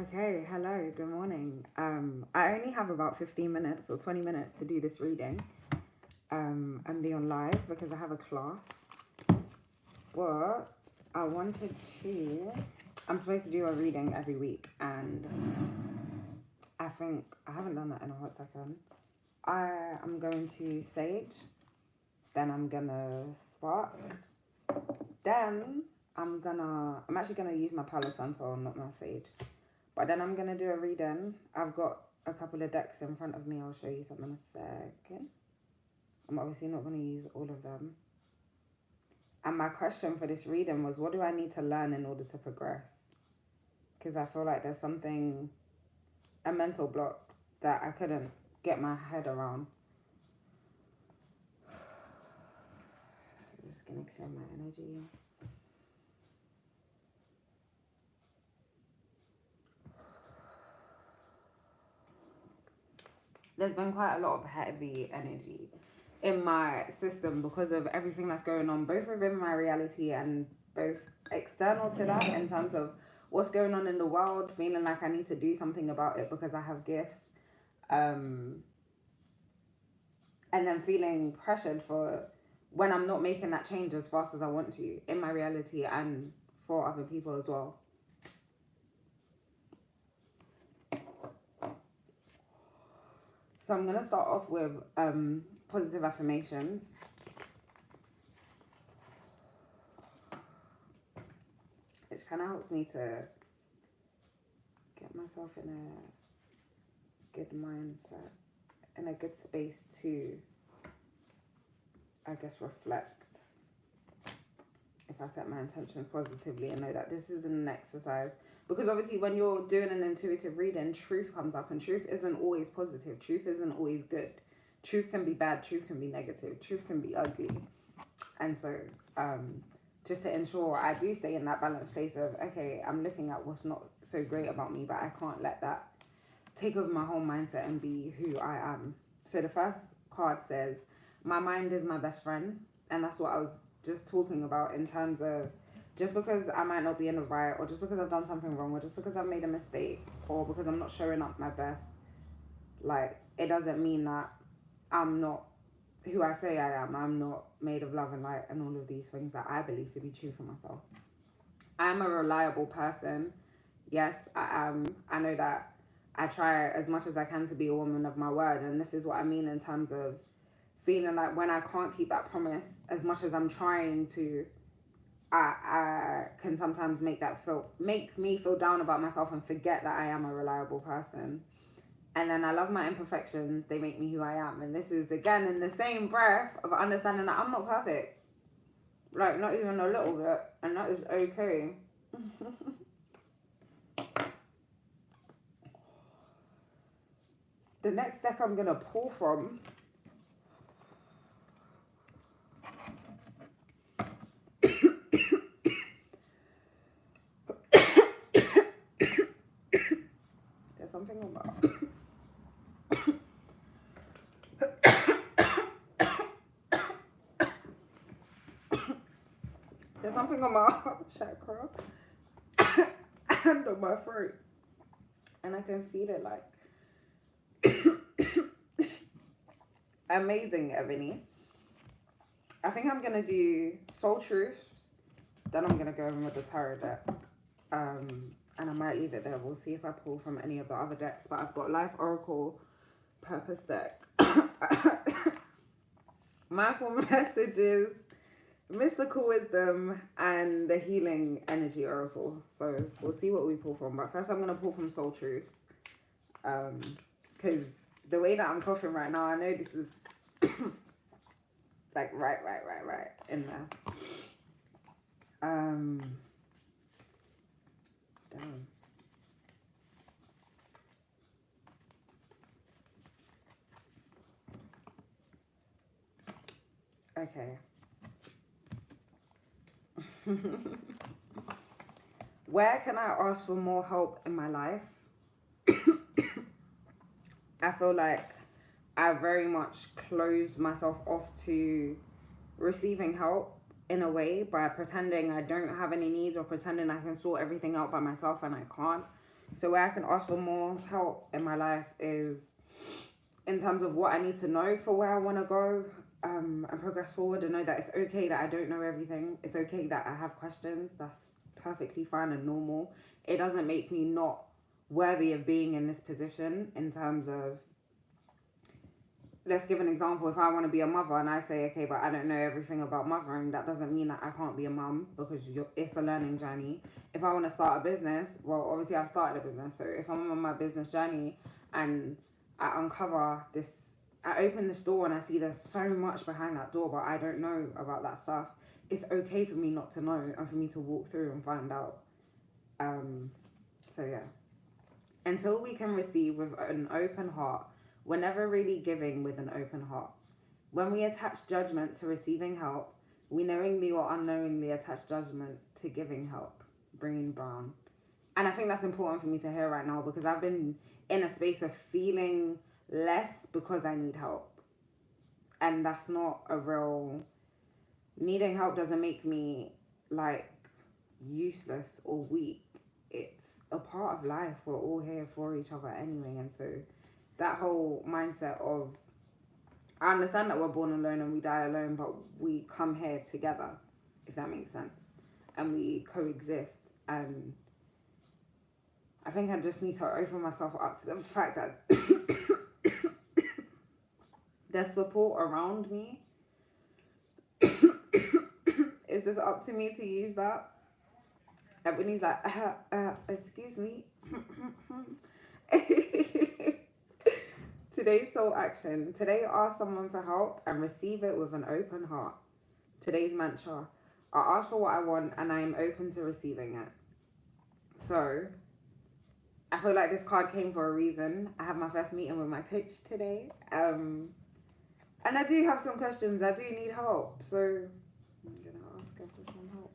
Okay, hello, good morning. I only have about 15 minutes or 20 minutes to do this reading and be on live because I have a class. But I wanted to, I'm supposed to do a reading every week, and I think I haven't done that in a hot second. I am going to sage, then I'm gonna spark, then I'm actually gonna use my Palo Santo, not my sage. But then I'm going to do a reading. I've got a couple of decks in front of me. I'll show you something in a second. I'm obviously not going to use all of them. And my question for this reading was, what do I need to learn in order to progress? Because I feel like there's something, a mental block that I couldn't get my head around. Just going to clear my energy. There's been quite a lot of heavy energy in my system because of everything that's going on, both within my reality and both external to that, in terms of what's going on in the world, feeling like I need to do something about it because I have gifts, and then feeling pressured for when I'm not making that change as fast as I want to in my reality and for other people as well. So I'm going to start off with positive affirmations. Which kind of helps me to get myself in a good mindset, in a good space to, I guess, reflect. If I set my intentions positively and know that this is an exercise. Because obviously when you're doing an intuitive reading, truth comes up, and truth isn't always positive. Truth isn't always good. Truth can be bad. Truth can be negative. Truth can be ugly. And so just to ensure I do stay in that balanced place of, okay, I'm looking at what's not so great about me, but I can't let that take over my whole mindset and be who I am. So the first card says, my mind is my best friend. And that's what I was just talking about, in terms of, just because I might not be in the right, or just because I've done something wrong, or just because I've made a mistake, or because I'm not showing up my best, like, it doesn't mean that I'm not who I say I am. I'm not made of love and light and all of these things that I believe to be true for myself. I'm a reliable person. Yes, I am. I know that I try as much as I can to be a woman of my word, and this is what I mean in terms of feeling like when I can't keep that promise, as much as I'm trying to, I can sometimes make me feel down about myself and forget that I am a reliable person. And then I love my imperfections. They make me who I am. And this is, again, in the same breath of understanding that I'm not perfect. Like, not even a little bit. And that is okay. The next deck I'm going to pull from something about there's something on my heart chakra and on my throat, and I can feel it like amazing, Ebony. I think I'm gonna do Soul Truths, then I'm gonna go in with the tarot deck, and I might leave it there. We'll see if I pull from any of the other decks. But I've got Life Oracle, Purpose deck, Mindful Messages, Mystical Wisdom, and the Healing Energy Oracle. So we'll see what we pull from. But first I'm going to pull from Soul Truths. Because the way that I'm coughing right now, I know this is like right in there. Damn. Okay. Where can I ask for more help in my life? I feel like I very much closed myself off to receiving help in a way by pretending I don't have any needs, or pretending I can sort everything out by myself, and I can't. So where I can ask for more help in my life is in terms of what I need to know for where I want to go, and progress forward, and know that it's okay that I don't know everything. It's okay that I have questions. That's perfectly fine and normal. It doesn't make me not worthy of being in this position in terms of, let's give an example. If I want to be a mother and I say, okay, but I don't know everything about mothering, that doesn't mean that I can't be a mum, because it's a learning journey. If I want to start a business, well, obviously I've started a business. So if I'm on my business journey and I uncover this, I open this door and I see there's so much behind that door, but I don't know about that stuff, it's okay for me not to know and for me to walk through and find out. So yeah. Until we can receive with an open heart, we're never really giving with an open heart. When we attach judgment to receiving help, we knowingly or unknowingly attach judgment to giving help. Breen Brown. And I think that's important for me to hear right now, because I've been in a space of feeling less because I need help. And that's not a real... Needing help doesn't make me like useless or weak. It's a part of life. We're all here for each other anyway. And so that whole mindset of, I understand that we're born alone and we die alone, but we come here together, if that makes sense, and we coexist. And I think I just need to open myself up to the fact that there's support around me. It's just up to me to use that. Ebony's like, excuse me. Today's soul action. Today, ask someone for help and receive it with an open heart. Today's mantra. I ask for what I want and I am open to receiving it. So, I feel like this card came for a reason. I have my first meeting with my coach today. And I do have some questions. I do need help. So, I'm going to ask her for some help.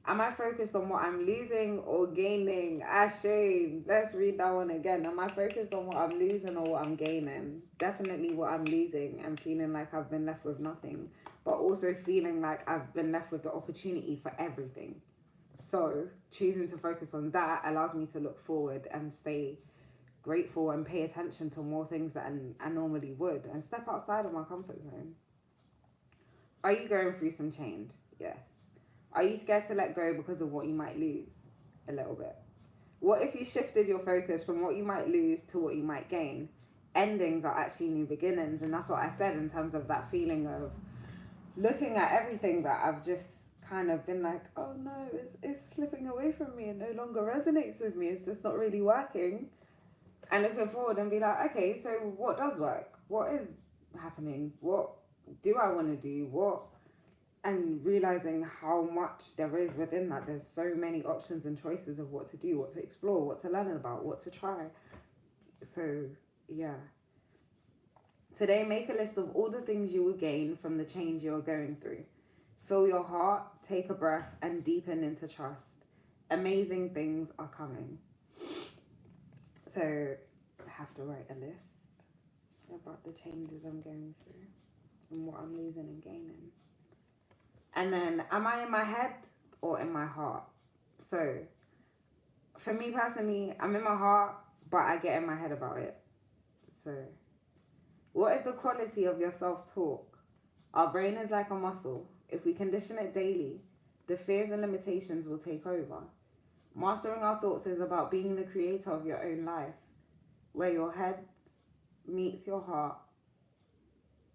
Am I focused on what I'm losing or gaining? Shame. Let's read that one again. Am I focused on what I'm losing or what I'm gaining? Definitely what I'm losing and feeling like I've been left with nothing, but also feeling like I've been left with the opportunity for everything. So choosing to focus on that allows me to look forward and stay grateful and pay attention to more things than I normally would and step outside of my comfort zone. Are you going through some change? Yes. Are you scared to let go because of what you might lose? A little bit. What if you shifted your focus from what you might lose to what you might gain? Endings are actually new beginnings, and that's what I said in terms of that feeling of looking at everything that I've just kind of been like, oh no, it's slipping away from me and no longer resonates with me. It's just not really working. And looking forward and be like, okay, so what does work? What is happening? What do I want to do? What? And realizing how much there is within that. There's so many options and choices of what to do, what to explore, what to learn about, what to try. So, yeah. Today, make a list of all the things you will gain from the change you're going through. Fill your heart, take a breath, and deepen into trust. Amazing things are coming. So, I have to write a list about the changes I'm going through and what I'm losing and gaining. And then, am I in my head or in my heart? So, for me personally, I'm in my heart, but I get in my head about it. So, what is the quality of your self-talk? Our brain is like a muscle. If we condition it daily, the fears and limitations will take over. Mastering our thoughts is about being the creator of your own life. Where your head meets your heart.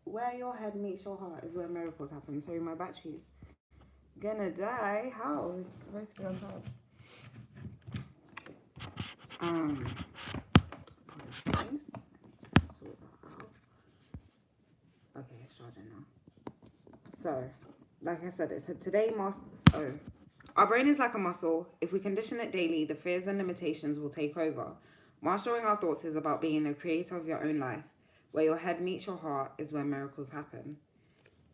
Where your head meets your heart is where miracles happen. Sorry, my battery's gonna die. How? It's supposed to be on charge. Apologies. Sort that out. Okay, it's charging now. So, like I said, it said today our brain is like a muscle. If we condition it daily, the fears and limitations will take over. Mastering our thoughts is about being the creator of your own life. Where your head meets your heart is where miracles happen.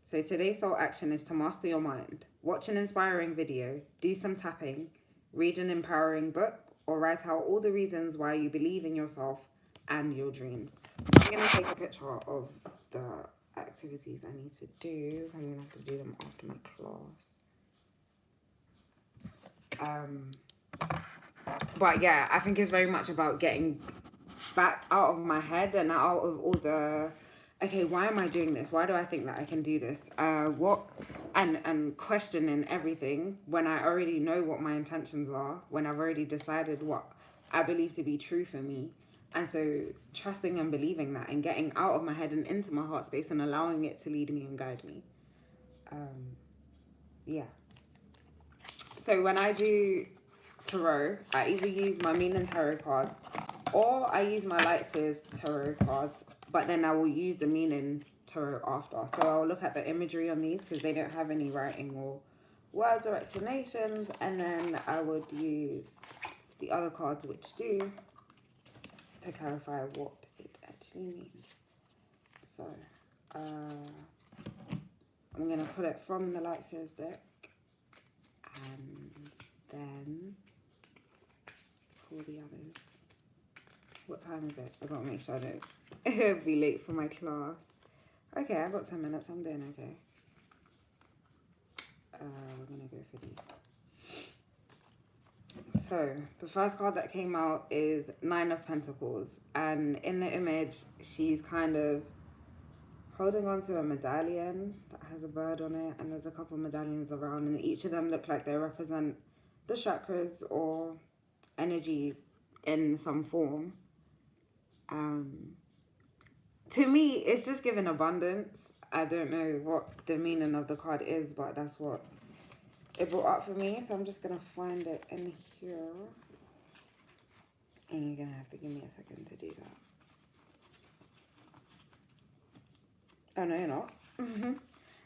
So today's soul action is to master your mind. Watch an inspiring video, do some tapping, read an empowering book, or write out all the reasons why you believe in yourself and your dreams. So I'm going to take a picture of the activities I need to do. I'm going to have to do them after my class. But yeah, I think it's very much about getting back out of my head and out of all the, okay, why am I doing this? Why do I think that I can do this? What, and questioning everything when I already know what my intentions are, when I've already decided what I believe to be true for me. And so trusting and believing that and getting out of my head and into my heart space and allowing it to lead me and guide me. Yeah. So when I do tarot, I either use my meaning tarot cards or I use my Lightseers tarot cards, but then I will use the meaning tarot after. So I'll look at the imagery on these because they don't have any writing or words or explanations, and then I would use the other cards which do to clarify what it actually means. So I'm going to put it from the Lightseers deck and then pull the others. What time is it? I gotta make sure I don't be late for my class. Okay, I've got 10 minutes. I'm doing okay. We're gonna go for these. So the first card that came out is Nine of Pentacles, and in the image she's kind of holding on to a medallion that has a bird on it, and there's a couple of medallions around, and each of them look like they represent the chakras or energy in some form. To me, it's just giving abundance. I don't know what the meaning of the card is, but that's what it brought up for me. So I'm just going to find it in here. And you're going to have to give me a second to do that. Oh, no, you're not.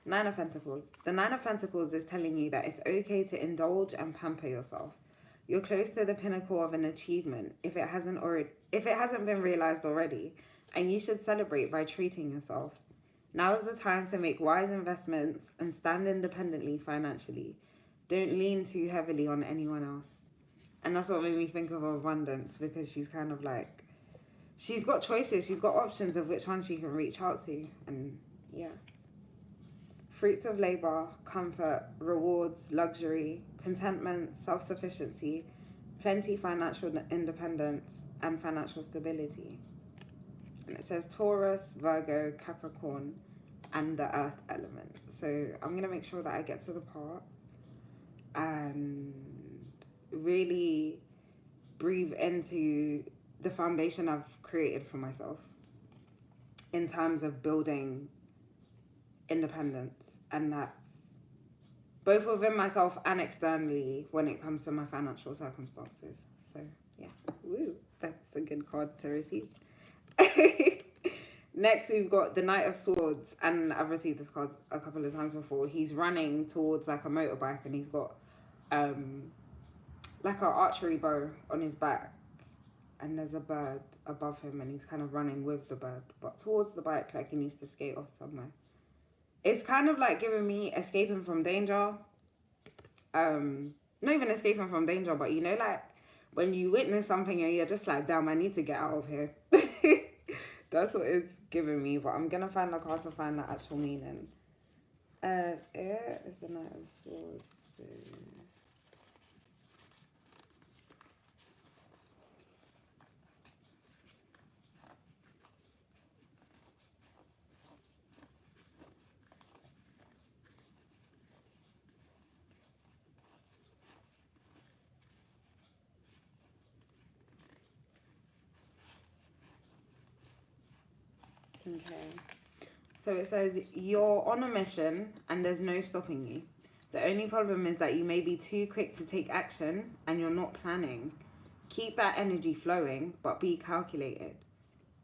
Nine of Pentacles. The Nine of Pentacles is telling you that it's okay to indulge and pamper yourself. You're close to the pinnacle of an achievement if it hasn't been realized already, and you should celebrate by treating yourself. Now is the time to make wise investments and stand independently financially. Don't lean too heavily on anyone else. And that's what made me think of abundance, because she's kind of like, she's got choices, she's got options of which one she can reach out to. And yeah. Fruits of labor, comfort, rewards, luxury, contentment, self-sufficiency, plenty financial independence, and financial stability. And it says Taurus, Virgo, Capricorn, and the earth element. So I'm going to make sure that I get to the part and really breathe into the foundation I've created for myself in terms of building independence. And that's both within myself and externally when it comes to my financial circumstances. So yeah, woo, that's a good card to receive. Next we've got the Knight of Swords, and I've received this card a couple of times before. He's running towards like a motorbike, and he's got like an archery bow on his back, and there's a bird above him, and he's kind of running with the bird but towards the bike, like he needs to skate off somewhere. It's kind of like giving me escaping from danger. Not even escaping from danger, but you know, like when you witness something and you're just like, damn, I need to get out of here. That's what it's giving me, but I'm gonna find the card to find the actual meaning. Here is the Knight of Swords. Okay, so it says you're on a mission and there's no stopping you. The only problem is that you may be too quick to take action and you're not planning. Keep that energy flowing, but be calculated.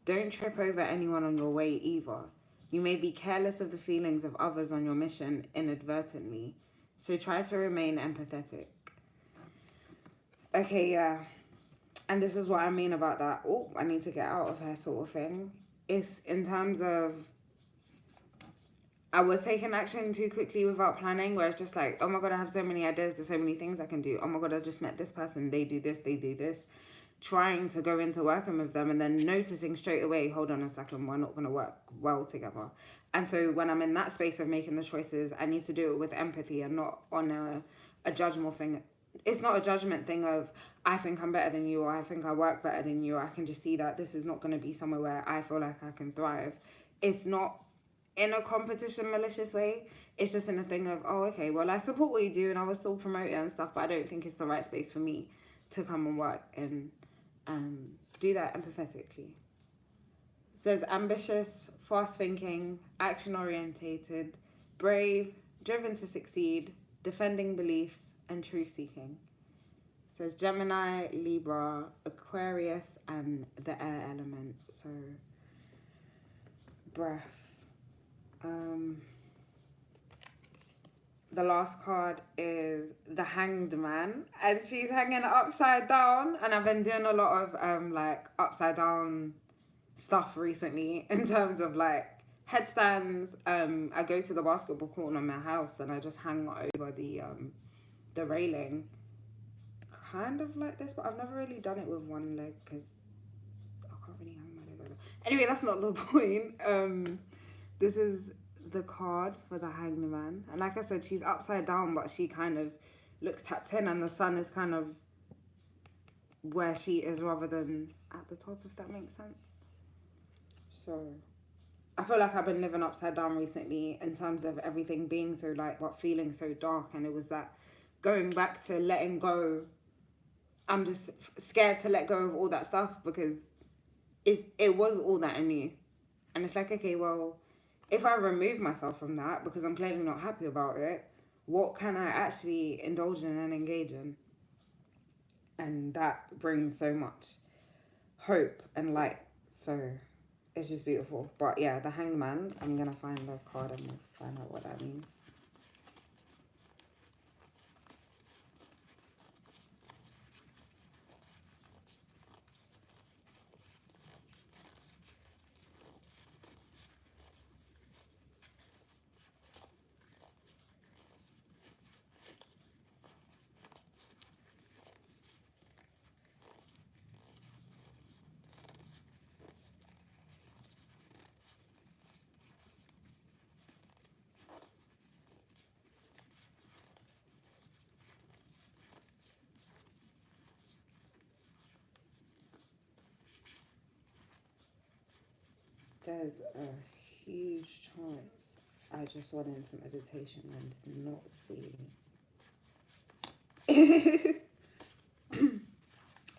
Don't trip over anyone on your way either. You may be careless of the feelings of others on your mission inadvertently, so try to remain empathetic. Okay, yeah, and this is what I mean about that, oh, I need to get out of here sort of thing. It's in terms of I was taking action too quickly without planning, where it's just like, oh my God, I have so many ideas, there's so many things I can do. Oh my God, I just met this person, they do this, they do this. Trying to go into working with them and then noticing straight away, hold on a second, we're not going to work well together. And so when I'm in that space of making the choices, I need to do it with empathy and not on a judgmental thing, it's not a judgment thing of I think I'm better than you, or I think I work better than you, or I can just see that this is not going to be somewhere where I feel like I can thrive. It's not in a competition malicious way. It's just in a thing of, oh, okay, well, I support what you do and I will still promote it and stuff, but I don't think it's the right space for me to come and work and do that empathetically. It says ambitious, fast thinking, action orientated, brave, driven to succeed, defending beliefs, and truth seeking. It says Gemini, Libra, Aquarius, and the air element. So, breath. The last card is the Hanged Man, and she's hanging upside down, and I've been doing a lot of like upside down stuff recently in terms of like headstands. I go to the basketball court in my house and I just hang over the railing, kind of like this, but I've never really done it with one leg because I can't really hang my leg over. Anyway, that's not the point. This is the card for the Hanged Man, and like I said, she's upside down, but she kind of looks tapped in, and the sun is kind of where she is rather than at the top, if that makes sense. So I feel like I've been living upside down recently in terms of everything being so light but feeling so dark, and it was that going back to letting go. I'm just scared to let go of all that stuff because it was all that I knew, and it's like, okay, well, if I remove myself from that because I'm clearly not happy about it, what can I actually indulge in and engage in? And that brings so much hope and light. So it's just beautiful. But yeah, the Hanged Man, I'm going to find the card and we'll find out what that means. There's a huge chance I just went into meditation and did not see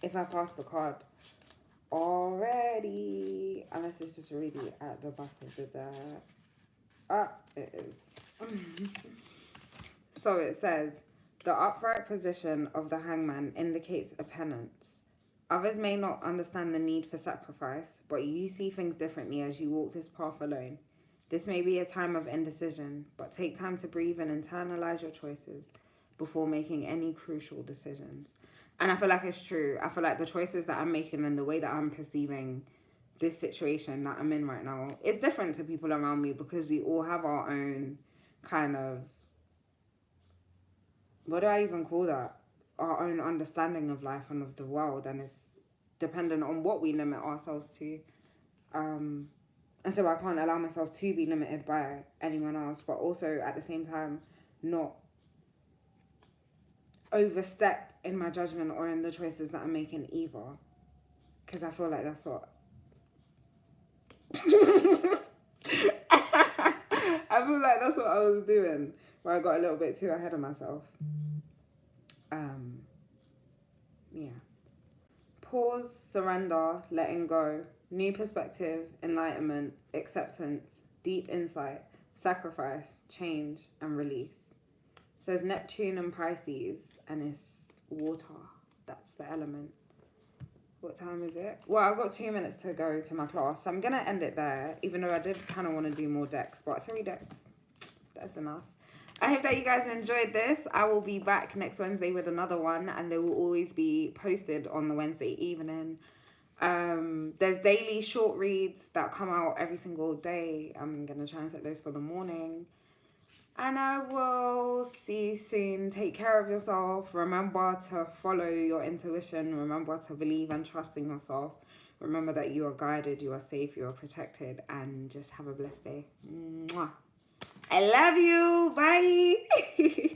if I pass the card already, unless it's just really at the back of the deck. Ah, it is. So it says, the upright position of the hangman indicates a penance. Others may not understand the need for sacrifice, but you see things differently as you walk this path alone. This may be a time of indecision, but take time to breathe and internalize your choices before making any crucial decisions. And I feel like it's true. I feel like the choices that I'm making and the way that I'm perceiving this situation that I'm in right now, it's different to people around me because we all have our own kind of, what do I even call that? Our own understanding of life and of the world, and it's dependent on what we limit ourselves to. And so I can't allow myself to be limited by anyone else, but also at the same time not overstep in my judgment or in the choices that I'm making either, because I feel like that's what I feel like that's what I was doing, where I got a little bit too ahead of myself. Yeah. Pause, surrender, letting go, new perspective, enlightenment, acceptance, deep insight, sacrifice, change, and release. It says Neptune and Pisces, and it's water. That's the element. What time is it? Well, I've got 2 minutes to go to my class, so I'm going to end it there, even though I did kind of want to do more decks, but 3 decks, that's enough. I hope that you guys enjoyed this. I will be back next Wednesday with another one, and they will always be posted on the Wednesday evening. There's daily short reads that come out every single day. I'm going to try and set those for the morning. And I will see you soon. Take care of yourself. Remember to follow your intuition. Remember to believe and trust in yourself. Remember that you are guided, you are safe, you are protected, and just have a blessed day. Mwah. I love you. Bye.